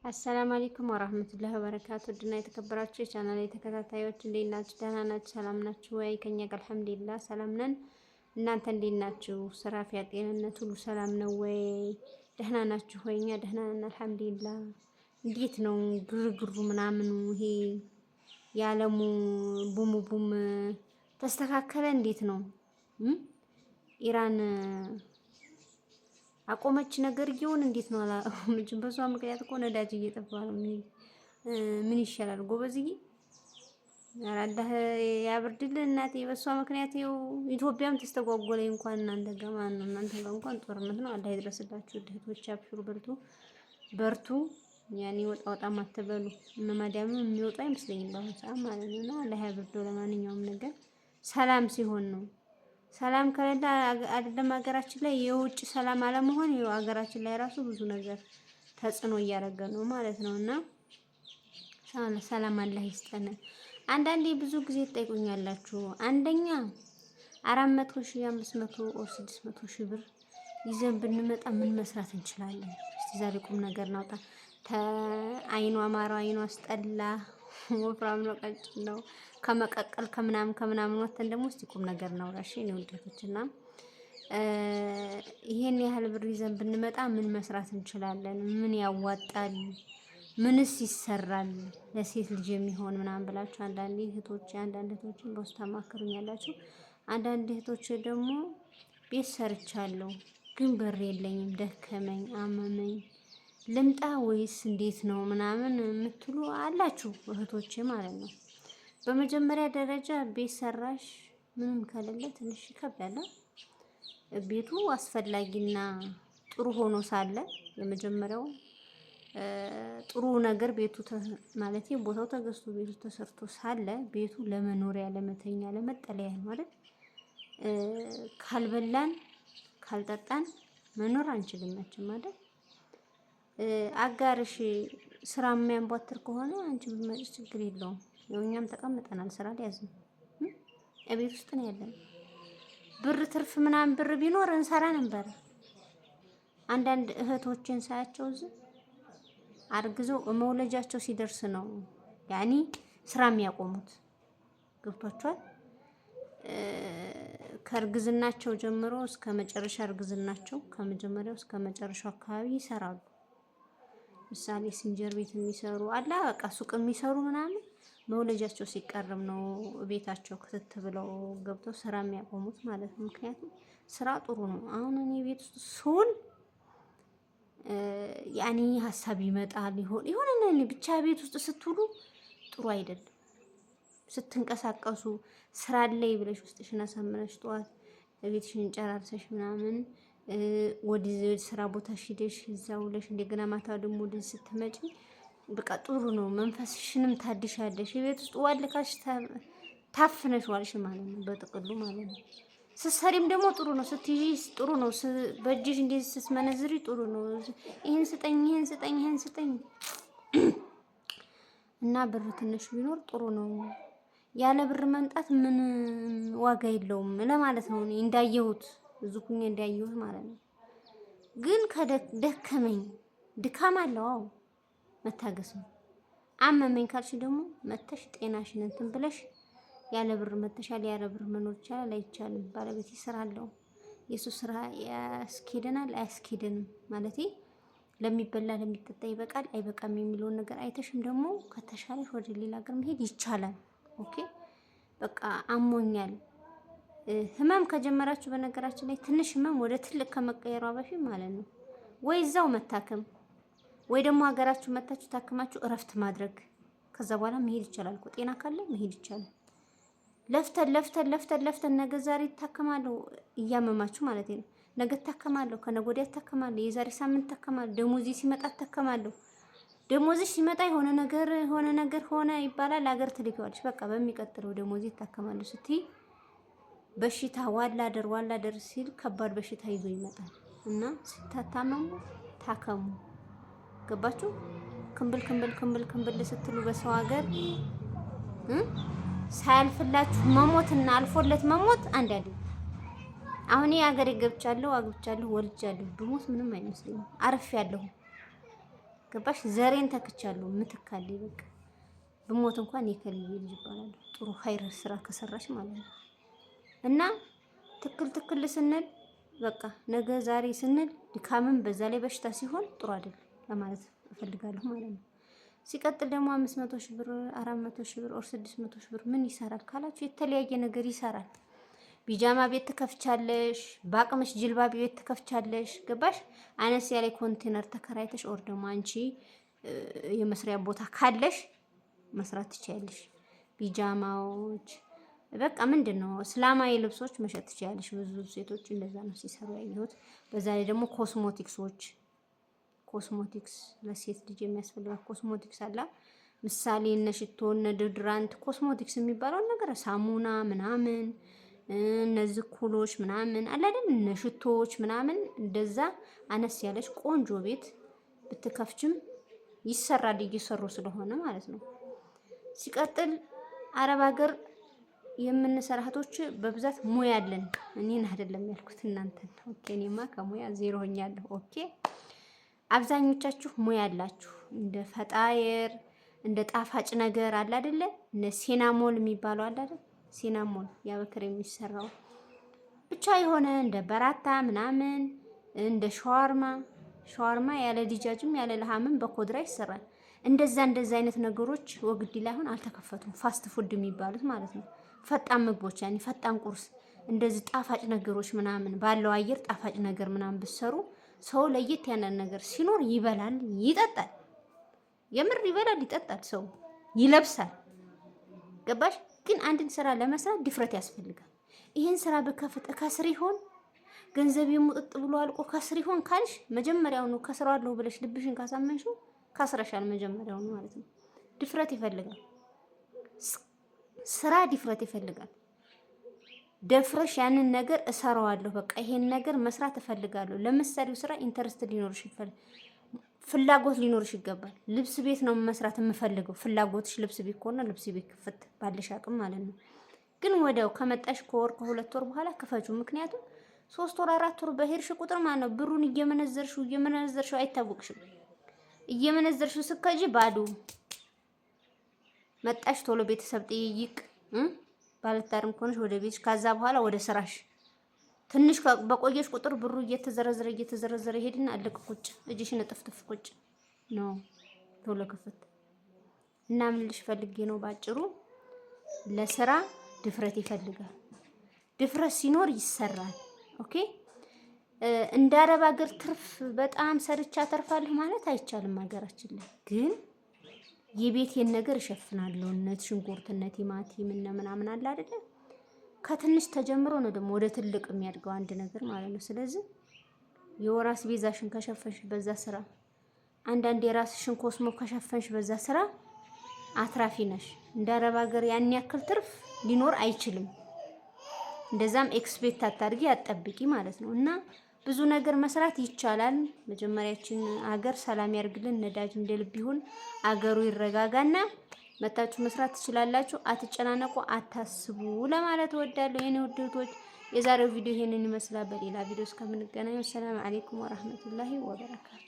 አሰላሙ አለይኩም ወራህመቱላሂ ወበረካቱ ድና የተከበራችሁ የቻናሌ ተከታታዮች እንዴት ናችሁ? ደህና ናችሁ? ሰላም ናችሁ ወይ? ከኛ ጋር አልሐምዱሊላህ ሰላም ነን። እናንተ እንዴት ናችሁ? ስራ፣ ፊያ፣ ጤንነት ሁሉ ሰላም ነው ወይ? ደህና ናችሁ ወይ? እኛ ደህና ነን አልሐምዱሊላህ። እንዴት ነው ግርግሩ ምናምኑ ይሄ የዓለሙ ቡም ተስተካከለ? እንዴት ነው ኢራን አቆመች ነገር ይሁን እንዴት ነው አላቆመችም? በሷ ምክንያት እኮ ነዳጅ እየጠፋ ነው። ምን ይሻላል ጎበዝዬ? አላህ ያብርድልን እናቴ። በሷ ምክንያት ይኸው ኢትዮጵያም ተስተጓጎለ። እንኳን እናንተ ጋር ማን ነው እናንተ ጋር እንኳን ጦርነት ነው። አላህ ይድረስላችሁ እህቶች፣ አብሽሩ፣ በርቱ። ያኔ ወጣ ማተበሉ ማዳም የሚወጣ አይመስለኝም በአሁኑ ሰዓት ማለት ነው። እና አላህ ያብርደው። ለማንኛውም ነገር ሰላም ሲሆን ነው። ሰላም ከሌለ አይደለም ሀገራችን ላይ የውጭ ሰላም አለመሆን ይኸው ሀገራችን ላይ ራሱ ብዙ ነገር ተጽዕኖ እያደረገ ነው ማለት ነው። እና ሰላም አላህ ይስጠን። አንዳንዴ ብዙ ጊዜ ትጠይቁኛላችሁ። አንደኛ 400,000 500 or 600,000 ብር ይዘን ብንመጣ ምን መስራት እንችላለን? እስቲ ዛሬ ቁም ነገር ናውጣ። አይኗ አማራ አይኗ አስጠላ ወፍራም ነው ቀጭን ነው ከመቀቀል ከምናምን ወተን ደግሞ እስቲ ቁም ነገር ነው ራሽ ነው ወደቶችና ይሄን ያህል ብር ይዘን ብንመጣ ምን መስራት እንችላለን? ምን ያዋጣል? ምንስ ይሰራል? ለሴት ልጅ የሚሆን ምናምን ብላችሁ አንዳንድ እህቶችን በውስጥ ታማክሩኛላችሁ። አንዳንድ እህቶች ደግሞ ቤት ሰርቻለሁ ግን ብር የለኝም፣ ደከመኝ፣ አመመኝ፣ ልምጣ ወይስ እንዴት ነው ምናምን የምትሉ አላችሁ እህቶቼ ማለት ነው። በመጀመሪያ ደረጃ ቤት ሰራሽ ምንም ከሌለ ትንሽ ይከብዳል። ቤቱ አስፈላጊና ጥሩ ሆኖ ሳለ የመጀመሪያው ጥሩ ነገር ቤቱ ማለት ቦታው ተገዝቶ ቤቱ ተሰርቶ ሳለ ቤቱ ለመኖሪያ፣ ለመተኛ፣ ለመጠለያ ማለት ካልበላን ካልጠጣን መኖር አንችልም ማለት አጋርሽ ስራ የሚያንቧትር ከሆነ አንቺ ብትመጪ ችግር የለውም። እኛም ተቀምጠናል፣ ስራ ሊያዝም እቤት ውስጥ ነው ያለን። ብር ትርፍ ምናምን ብር ቢኖር እንሰራ ነበር። አንዳንድ እህቶችን ሳያቸው አርግዘው መውለጃቸው ሲደርስ ነው ያኒ ስራ የሚያቆሙት። ገብቷቸዋል። ከእርግዝናቸው ጀምሮ እስከ መጨረሻ እርግዝናቸው ከመጀመሪያው እስከ መጨረሻው አካባቢ ይሰራሉ። ምሳሌ ሲንጀር ቤት የሚሰሩ አላ በቃ ሱቅ የሚሰሩ ምናምን መውለጃቸው ሲቀርም ነው ቤታቸው ክትት ብለው ገብተው ስራ የሚያቆሙት ማለት ነው። ምክንያቱም ስራ ጥሩ ነው። አሁን እኔ ቤት ውስጥ ስውል ያኔ ሀሳብ ይመጣል ይሆን ብቻ ቤት ውስጥ ስትውሉ ጥሩ አይደለም። ስትንቀሳቀሱ ስራ ላይ ብለሽ ውስጥሽን አሳምረሽ ጠዋት ቤትሽን ጨራርሰሽ ምናምን ወደ ስራ ቦታ ሄደሽ እዛው ለሽ እንደገና ማታ ደግሞ ወደ ስትመጪ በቃ ጥሩ ነው። መንፈስሽንም ታድሻለሽ። ቤት ውስጥ ዋልካሽ ታፍነሽ ዋልሽ ማለት ነው በጥቅሉ ማለት ነው። ስትሰሪም ደግሞ ጥሩ ነው። ስትይዢ ጥሩ ነው። በእጅሽ እንደዚህ ስትመነዝሪ ጥሩ ነው። ይሄን ስጠኝ እና ብር ትንሽ ቢኖር ጥሩ ነው። ያለ ብር መምጣት ምን ዋጋ የለውም ለማለት ነው። እኔ እንዳየሁት እዙኩኝ እንዳየሁት ማለት ነው። ግን ከደከመኝ ድካም አለው። አዎ መታገስ ነው። አመመኝ ካልሽ ደግሞ መተሽ ጤናሽን እንትን ብለሽ ያለ ብር መተሻል። ያለ ብር መኖር ይቻላል አይቻልም? ባለቤት ስራ አለው። የሱ ስራ ያስኬደናል አያስኬደንም ማለት ለሚበላ ለሚጠጣ ይበቃል አይበቃም የሚለውን ነገር አይተሽም ደግሞ ከተሻለሽ ወደ ሌላ ሀገር መሄድ ይቻላል። ኦኬ በቃ አሞኛል ህመም ከጀመራችሁ በነገራችን ላይ ትንሽ ህመም ወደ ትልቅ ከመቀየሯ በፊት ማለት ነው ወይ እዛው መታከም ወይ ደግሞ ሀገራችሁ መታችሁ ታከማችሁ እረፍት ማድረግ። ከዛ በኋላ መሄድ ይቻላል እኮ ጤና ካለ መሄድ ይቻላል። ለፍተን ነገ ዛሬ ታከማለሁ እያመማችሁ ማለት ነው። ነገ ታከማለሁ፣ ከነገ ወዲያ ታከማለሁ፣ የዛሬ ሳምንት ታከማለሁ፣ ደሞዚ ሲመጣ ታከማለሁ። ደሞዝሽ ሲመጣ የሆነ ነገር ሆነ ይባላል። ሀገር ትልኪዋለሽ። በቃ በሚቀጥለው ደሞዚ ታከማለሁ ስትይ በሽታ ዋላደር ሲል ከባድ በሽታ ይዞ ይመጣል እና ስታታመሙ ታከሙ። ገባችሁ? ክንብል ስትሉ በሰው ሀገር ሳያልፍላችሁ መሞትና አልፎለት መሞት አንድ አይደለም። አሁን የሀገሬ ገብቻለሁ፣ አግብቻለሁ፣ ወልጃለሁ። ብሞት ምንም አይመስለኝም። አርፌያለሁ። ገባሽ? ዘሬን ተክቻለሁ ምትካለኝ በቃ ብሞት እንኳን የከልዬ ልጅ ይባላል። ጥሩ ኸይር ስራ ከሰራሽ ማለት ነው። እና ትክል ስንል በቃ ነገ ዛሬ ስንል ድካምን በዛ ላይ በሽታ ሲሆን ጥሩ አይደለም ለማለት እፈልጋለሁ ማለት ነው። ሲቀጥል ደግሞ 500 ሺህ ብር 400 ሺህ ብር 600 ሺህ ብር ምን ይሰራል ካላችሁ የተለያየ ነገር ይሰራል። ቢጃማ ቤት ትከፍቻለሽ፣ ባቅምሽ ጅልባብ ቤት ትከፍቻለሽ። ገባሽ? አነስ ያለ ኮንቴነር ተከራይተሽ ኦር ደግሞ አንቺ የመስሪያ ቦታ ካለሽ መስራት ትችያለሽ። ቢጃማዎች በቃ ምንድነው እስላማዊ ልብሶች መሸጥ ትችያለሽ። ብዙ ሴቶች እንደዛ ነው ሲሰሩ ያየሁት። በዛ ላይ ደግሞ ኮስሞቲክስ ለሴት ልጅ የሚያስፈልጋት ኮስሞቲክስ አላ ምሳሌ እነ ሽቶ እነ ዶድራንት ኮስሞቲክስ የሚባለው ነገር ሳሙና ምናምን እነዚህ ኩሎች ምናምን አለ አይደል እነ ሽቶዎች ምናምን እንደዛ አነስ ያለሽ ቆንጆ ቤት ብትከፍችም ይሰራል እየሰሩ ስለሆነ ማለት ነው። ሲቀጥል አረብ ሀገር የምንሰራ እህቶች በብዛት ሙያ አለን። እኔን አይደለም ያልኩት እናንተን። ኦኬ እኔማ ከሙያ ዜሮ ሆኛለሁ። ኦኬ አብዛኞቻችሁ ሙያ አላችሁ። እንደ ፈጣየር እንደ ጣፋጭ ነገር አለ አይደለ እነ ሲናሞል የሚባለው አለ አይደል ሲናሞል ያበክር የሚሰራው ብቻ የሆነ እንደ በራታ ምናምን እንደ ሻዋርማ ያለ ዲጃጅም ያለ ለሃምም በኮድራ ይሰራል። እንደዛ አይነት ነገሮች ወግዲ ላይ አሁን አልተከፈቱም። ፋስት ፉድ የሚባሉት ማለት ነው። ፈጣን ምግቦች ያኔ ፈጣን ቁርስ እንደዚህ ጣፋጭ ነገሮች ምናምን ባለው አየር ጣፋጭ ነገር ምናምን ብትሰሩ ሰው ለየት ያለ ነገር ሲኖር ይበላል፣ ይጠጣል። የምር ይበላል፣ ይጠጣል፣ ሰው ይለብሳል። ገባሽ? ግን አንድን ስራ ለመስራት ድፍረት ያስፈልጋል። ይሄን ስራ በከፍተ ከስር ይሆን ገንዘብ የሙጥጥ ብሎ አልቆ ከስር ይሆን ካልሽ መጀመሪያውኑ ከስራለሁ ብለሽ ልብሽን ካሳመንሽው ካስረሻል መጀመሪያውኑ ማለት ነው። ድፍረት ይፈልጋል። ስራ ድፍረት ይፈልጋል። ደፍረሽ ያንን ነገር እሰራዋለሁ በቃ ይሄን ነገር መስራት እፈልጋለሁ። ለምሳሌው ስራ ኢንተረስት ሊኖርሽ ፍላጎት ሊኖርሽ ይገባል። ልብስ ቤት ነው መስራት የምፈልገው ፍላጎትሽ ልብስ ቤት ከሆነ ልብስ ቤት ክፍት ባለሽ አቅም ማለት ነው። ግን ወዲያው ከመጣሽ ከወር ከሁለት ወር በኋላ ክፈቹ። ምክንያቱም 3 ወር 4 ወር በሄድሽ ቁጥር ማለት ነው ብሩን እየመነዘርሽው አይታወቅሽም። እየመነዘርሽው ስከጂ ባዶ መጣሽ ቶሎ ቤተሰብ ጥይቅ ባለታርም ከሆነሽ ወደ ቤትሽ ከዛ በኋላ ወደ ስራሽ ትንሽ በቆየሽ ቁጥር ብሩ እየተዘረዘረ ይሄድና አለቅ ቁጭ እጅሽን ጥፍጥፍ ቁጭ ነው ቶሎ ክፍት እና ምን ልሽ ፈልጌ ነው ባጭሩ ለስራ ድፍረት ይፈልጋል። ድፍረት ሲኖር ይሰራል። ኦኬ እንደ አረብ ሀገር ትርፍ በጣም ሰርቻ ተርፋለሁ ማለት አይቻልም። ሀገራችን ላይ ግን የቤቴን ነገር እሸፍናለሁ። ሽንኩርት ቲማቲም እና ምናምን አለ አይደለ ከትንሽ ተጀምሮ ነው ደግሞ ወደ ትልቅ የሚያድገው አንድ ነገር ማለት ነው። ስለዚህ የወራስ ቤዛሽን ከሸፈንሽ በዛ ስራ አንዳንድ የራስሽን ኮስሞ ከሸፈንሽ በዛ ስራ አትራፊ ነሽ። እንደ አረብ ሀገር ያን ያክል ትርፍ ሊኖር አይችልም። እንደዛም ኤክስፔክት አታርጊ አጠብቂ ማለት ነው። እና ብዙ ነገር መስራት ይቻላል። መጀመሪያችን ሀገር ሰላም ያርግልን፣ ነዳጅ እንደልብ ይሁን፣ አገሩ ይረጋጋና መታችሁ መስራት ትችላላችሁ። አትጨናነቁ፣ አታስቡ ለማለት እወዳለሁ የኔ ውድቶች። የዛሬው ቪዲዮ ይሄንን ይመስላል። በሌላ ቪዲዮ እስከምንገናኝ ሰላም አለይኩም ወራህመቱላሂ ወበረካቱ።